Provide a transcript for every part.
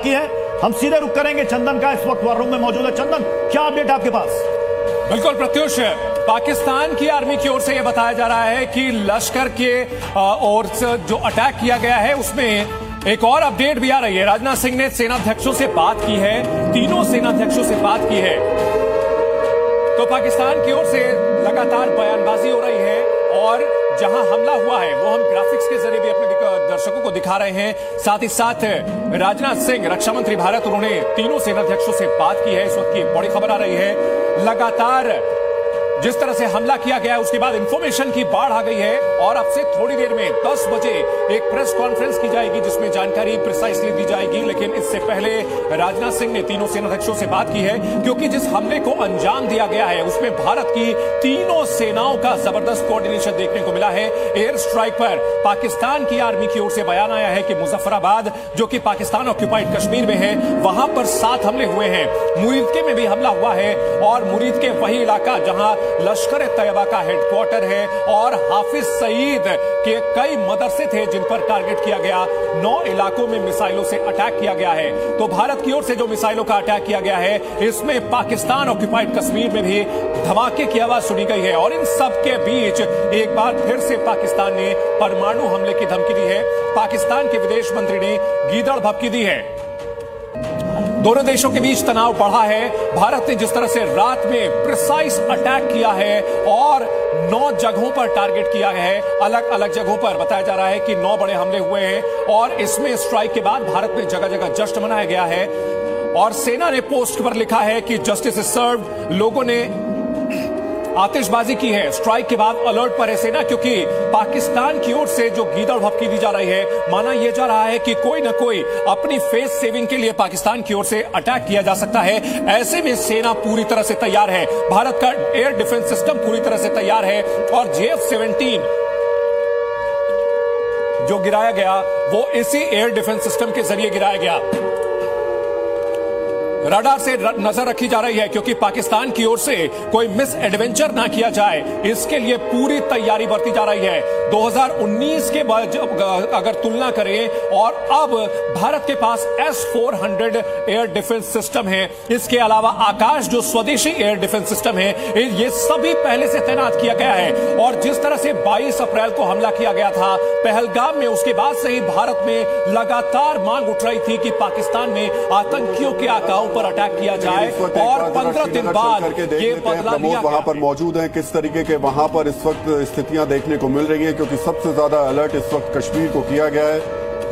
बाकी है। हम सीधे रुक करेंगे चंदन का, इस वक्त वार रूम में मौजूद है। चंदन, क्या अपडेट आपके पास? बिल्कुल प्रत्युष, पाकिस्तान की आर्मी की ओर से यह बताया जा रहा है कि लश्कर के ओर से जो अटैक किया गया है उसमें एक और अपडेट भी आ रही है। राजनाथ सिंह ने सेनाध्यक्षों से बात की है, तीनों सेनाध्यक्षों से बात की है। तो पाकिस्तान की ओर से लगातार बयानबाजी हो रही है और जहां हमला हुआ है वो हम ग्राफिक्स के जरिए भी अपने दर्शकों को दिखा रहे हैं। साथ ही साथ राजनाथ सिंह, रक्षा मंत्री भारत, उन्होंने तीनों सेनाध्यक्षों से बात की है। इस वक्त की बड़ी खबर आ रही है, लगातार जिस तरह से हमला किया गया है उसके बाद इंफॉर्मेशन की बाढ़ आ गई है और अब से थोड़ी देर में 10 बजे एक प्रेस कॉन्फ्रेंस की जाएगी जिसमें जानकारी प्रिसाइसली दी जाएगी। लेकिन इससे पहले राजनाथ सिंह ने तीनों सेनाध्यक्षों से बात की है, क्योंकि जिस हमले को अंजाम दिया गया है उसमें भारत की तीनों सेनाओं का जबरदस्त कोऑर्डिनेशन देखने को मिला है। एयर स्ट्राइक पर पाकिस्तान की आर्मी की ओर से बयान आया है कि मुजफ्फराबाद, जो कि पाकिस्तान ऑक्यूपाइड कश्मीर में है, वहां पर 7 हमले हुए हैं। मुरीदके में भी हमला हुआ है और मुरीदके वही इलाका जहां लश्कर तैयबा का हेडक्वार्टर है और हाफिज सईद के कई मदरसे थे जिन पर टारगेट किया गया। 9 इलाकों में मिसाइलों से अटैक किया गया है। तो भारत की ओर से जो मिसाइलों का अटैक किया गया है इसमें पाकिस्तान ऑक्यूपाइड कश्मीर में भी धमाके की आवाज सुनी गई है। और इन सब के बीच एक बार फिर से पाकिस्तान ने परमाणु हमले की धमकी दी है। पाकिस्तान के विदेश मंत्री ने गीदड़ भभकी दी है। दोनों देशों के बीच तनाव बढ़ा है। भारत ने जिस तरह से रात में प्रिसाइज अटैक किया है और 9 जगहों पर टारगेट किया है, अलग अलग जगहों पर बताया जा रहा है कि 9 बड़े हमले हुए हैं और इसमें स्ट्राइक के बाद भारत में जगह जगह जश्न मनाया गया है। और सेना ने पोस्ट पर लिखा है कि जस्टिस इज सर्व्ड। लोगों ने आतिशबाजी की है। स्ट्राइक के बाद अलर्ट पर है सेना, क्योंकि पाकिस्तान की ओर से जो गीदड़ भभकी दी जा रही है, माना यह जा रहा है कि कोई न कोई अपनी फेस सेविंग के लिए पाकिस्तान की ओर से अटैक किया जा सकता है। ऐसे में सेना पूरी तरह से तैयार है। भारत का एयर डिफेंस सिस्टम पूरी तरह से तैयार है और JF-17 जो गिराया गया वो इसी एयर डिफेंस सिस्टम के जरिए गिराया गया। रडार से नजर रखी जा रही है, क्योंकि पाकिस्तान की ओर से कोई मिस एडवेंचर ना किया जाए, इसके लिए पूरी तैयारी बरती जा रही है। 2019 के बाद अगर तुलना करें और अब भारत के पास S-400 एयर डिफेंस सिस्टम है। इसके अलावा आकाश जो स्वदेशी एयर डिफेंस सिस्टम है, ये सभी पहले से तैनात किया गया है। और जिस तरह से 22 अप्रैल को हमला किया गया था पहलगाम में, उसके बाद से ही भारत में लगातार मांग उठ रही थी कि पाकिस्तान में आतंकियों के आकाओं पर अटैक किया जाए और 15 दिन बाद ये बदला लिया वहां पर मौजूद हैं। किस तरीके के वहां पर इस वक्त स्थितियां देखने को मिल रही हैं, क्योंकि सबसे ज्यादा अलर्ट इस वक्त कश्मीर को किया गया है।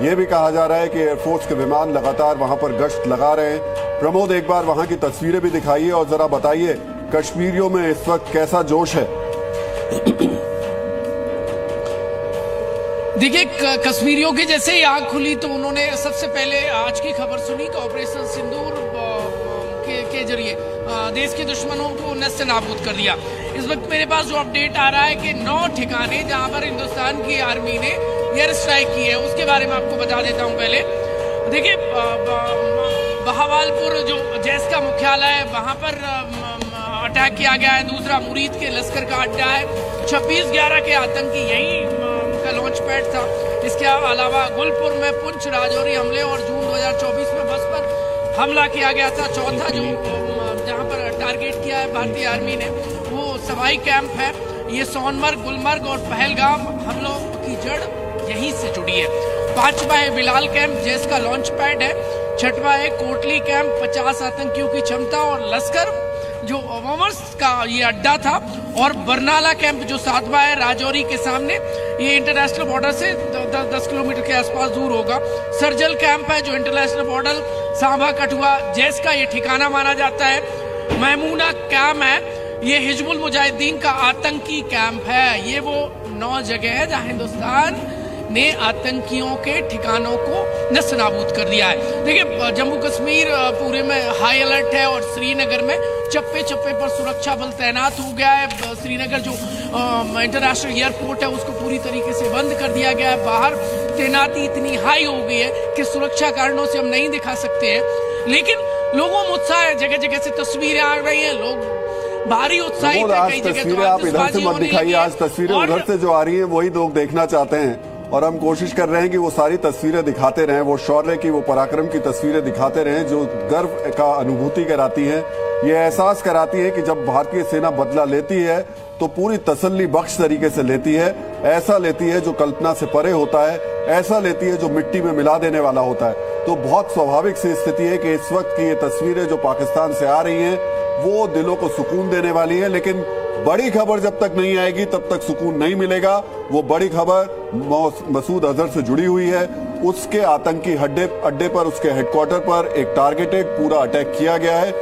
यह भी कहा जा रहा है कि एयरफोर्स के विमान लगातार वहां पर गश्त लगा रहे हैं। प्रमोद, एक बार वहां की तस्वीरें भी दिखाइए और जरा बताइए कश्मीरियों में इस वक्त कैसा जोश है। देखिए, कश्मीरियों की जैसे ही आंख खुली तो उन्होंने सबसे पहले आज की खबर सुनी कि ऑपरेशन सिंदूर के जरिए देश के दुश्मनों को नष्ट नाबूद कर दिया। इस वक्त मेरे पास जो अपडेट आ रहा है कि 9 ठिकाने जहां पर हिंदुस्तान की आर्मी ने एयर स्ट्राइक की है, उसके बारे में आपको बता देता हूं। पहले देखिए, बहावालपुर जो जैश का मुख्यालय है वहां पर अटैक किया गया है। दूसरा मुरीद के लश्कर का अड्डा है। 26/11 के आतंकी यही का लॉन्च पैड था। इसके अलावा गुलपुर में पुंछ राजौरी हमले और जून 2024 में बस पर हमला किया गया था। चौथा जो जहां पर टारगेट किया है भारतीय आर्मी ने वो सवाई कैंप है। ये सोनमर्ग, गुलमर्ग और पहलगाम हमलों की जड़ यहीं से जुड़ी है। 5वां है बिलाल कैंप, जैसका लॉन्च पैड है। 6वां है कोटली कैंप, 50 आतंकियों की क्षमता और लश्कर जो ओमर्स का ये अड्डा था। और बरनाला कैंप जो 7वां है राजौरी के सामने, ये इंटरनेशनल बॉर्डर से 10 किलोमीटर के आसपास दूर होगा। सरजल कैंप है जो इंटरनेशनल बॉर्डर सांभा कठुआ जैस का ये ठिकाना माना जाता है। मैमूना कैंप है, ये हिजबुल मुजाहिदीन का आतंकी कैंप है। ये वो 9 जगह है जहां हिंदुस्तान ने आतंकियों के ठिकानों को नष्ट नाबूद कर दिया है। देखिए, जम्मू कश्मीर पूरे में हाई अलर्ट है और श्रीनगर में चप्पे चप्पे पर सुरक्षा बल तैनात हो गया है। श्रीनगर जो इंटरनेशनल एयरपोर्ट है उसको पूरी तरीके से बंद कर दिया गया है। बाहर तैनाती इतनी हाई हो गई है कि सुरक्षा कारणों से हम नहीं दिखा सकते हैं, लेकिन लोगों में उत्साह है। जगह जगह से तस्वीरें आ रही हैं, लोग भारी उत्साहित है। कई जगह तस्वीरें आप इधर से मत दिखाइए, आज तस्वीरें उधर से जो आ रही हैं वही लोग देखना चाहते हैं। और हम कोशिश कर रहे हैं कि वो सारी तस्वीरें दिखाते रहें, वो शौर्य की, वो पराक्रम की तस्वीरें दिखाते रहें जो गर्व का अनुभूति कराती हैं। ये एहसास कराती है कि जब भारतीय सेना बदला लेती है तो पूरी तसल्ली बख्श तरीके से लेती है। ऐसा लेती है जो कल्पना से परे होता है, ऐसा लेती है जो मिट्टी में मिला देने वाला होता है। तो बहुत स्वाभाविक सी स्थिति है कि इस वक्त की ये तस्वीरें जो पाकिस्तान से आ रही हैं वो दिलों को सुकून देने वाली है, लेकिन बड़ी खबर जब तक नहीं आएगी तब तक सुकून नहीं मिलेगा। वो बड़ी खबर मसूद अजहर से जुड़ी हुई है। उसके आतंकी अड्डे पर, उसके हेडक्वार्टर पर एक टारगेटेड पूरा अटैक किया गया है।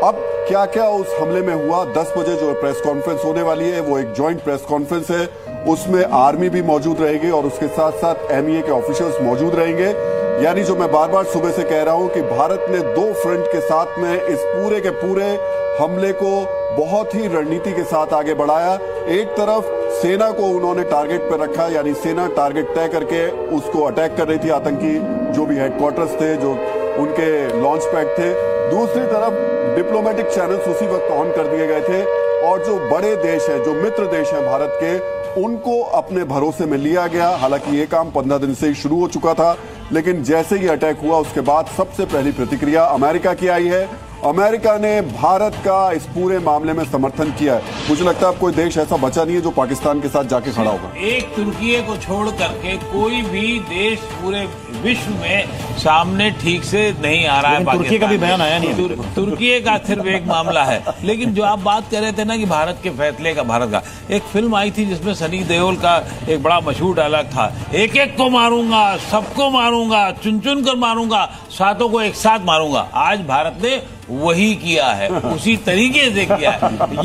अब क्या क्या उस हमले में हुआ, 10 बजे जो प्रेस कॉन्फ्रेंस होने वाली है वो एक जॉइंट प्रेस कॉन्फ्रेंस है, उसमें आर्मी भी मौजूद रहेगी और उसके साथ साथ एमईए के ऑफिशियल्स मौजूद रहेंगे। यानी जो मैं बार बार सुबह से कह रहा हूं कि भारत ने 2 फ्रंट के साथ में इस पूरे के पूरे हमले को बहुत ही रणनीति के साथ आगे बढ़ाया। एक तरफ सेना को उन्होंने टारगेट पर रखा, यानी सेना टारगेट तय करके उसको अटैक कर रही थी, आतंकी जो भी हेडक्वार्टर्स थे, जो उनके लॉन्च पैड थे। दूसरी तरफ डिप्लोमेटिक चैनल्स उसी वक्त ऑन कर दिए गए थे और जो बड़े देश हैं, जो मित्र देश हैं भारत के, उनको अपने भरोसे में लिया गया। हालांकि ये काम 15 दिन से ही शुरू हो चुका था, लेकिन जैसे ही अटैक हुआ उसके बाद सबसे पहली प्रतिक्रिया अमेरिका की आई है। अमेरिका ने भारत का इस पूरे मामले में समर्थन किया है। मुझे लगता है अब कोई देश ऐसा बचा नहीं है जो पाकिस्तान के साथ जाके खड़ा होगा। एक तुर्की को छोड़ करके कोई भी देश पूरे विश्व में सामने ठीक से नहीं आ रहा है। तुर्की का भी बयान आया नहीं। तुर्की का सिर्फ एक मामला है। लेकिन जो आप बात कर रहे थे ना कि भारत के फैसले का, भारत का एक फिल्म आई थी जिसमें सनी देओल का एक बड़ा मशहूर डायलॉग था, एक एक को मारूंगा, सबको मारूंगा, चुन चुन कर मारूंगा, सातों को एक साथ मारूंगा। आज भारत ने वही किया है, उसी तरीके से किया है।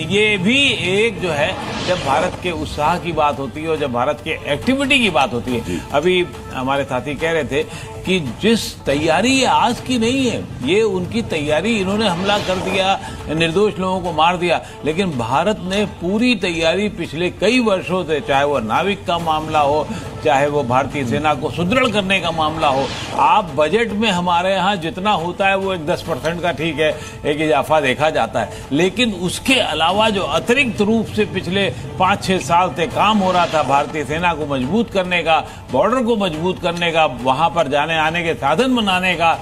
ये भी एक जो है, जब भारत के उत्साह की बात होती है और जब भारत के एक्टिविटी की बात होती है, अभी हमारे साथी कह रहे थे कि जिस तैयारी ये आज की नहीं है, ये उनकी तैयारी, इन्होंने हमला कर दिया, निर्दोष लोगों को मार दिया, लेकिन भारत ने पूरी तैयारी पिछले कई वर्षों से, चाहे वो नाविक का मामला हो, चाहे वो भारतीय सेना को सुदृढ़ करने का मामला हो। आप बजट में हमारे यहाँ जितना होता है वो एक 10% का ठीक है, एक इजाफा देखा जाता है, लेकिन उसके अलावा जो अतिरिक्त रूप से पिछले 5-6 साल से काम हो रहा था भारतीय सेना को मजबूत करने का, बॉर्डर को मजबूत करने का, वहां पर जाने आने के साधन बनाने का,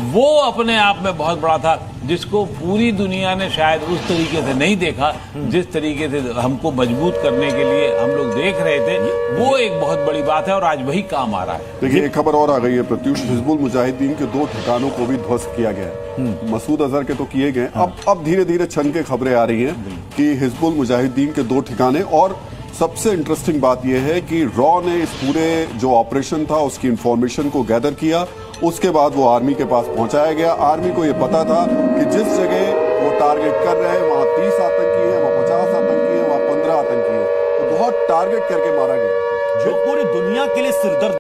वो अपने आप में बहुत बड़ा था, जिसको पूरी दुनिया ने शायद उस तरीके से नहीं देखा जिस तरीके से हमको मजबूत करने के लिए हम लोग देख रहे थे। वो एक बहुत बड़ी बात है और आज वही काम आ रहा है। देखिए, एक खबर और आ गई है प्रत्युष, हिजबुल मुजाहिदीन के 2 ठिकानों को भी ध्वस्त किया गया है। मसूद अजहर के तो किए गए, अब धीरे धीरे छन के खबरें आ रही हैं कि हिजबुल मुजाहिदीन के 2 ठिकाने। और सबसे इंटरेस्टिंग बात यह है कि रॉ ने इस पूरे जो ऑपरेशन था उसकी इंफॉर्मेशन को गैदर किया, उसके बाद वो आर्मी के पास पहुंचाया गया। आर्मी को ये पता था कि जिस जगह वो टारगेट कर रहे हैं वहां 30 आतंकी हैं, वहां 50 आतंकी हैं, वहां 15 आतंकी हैं, तो बहुत टारगेट करके मारा गया, जो पूरी दुनिया के लिए सिरदर्द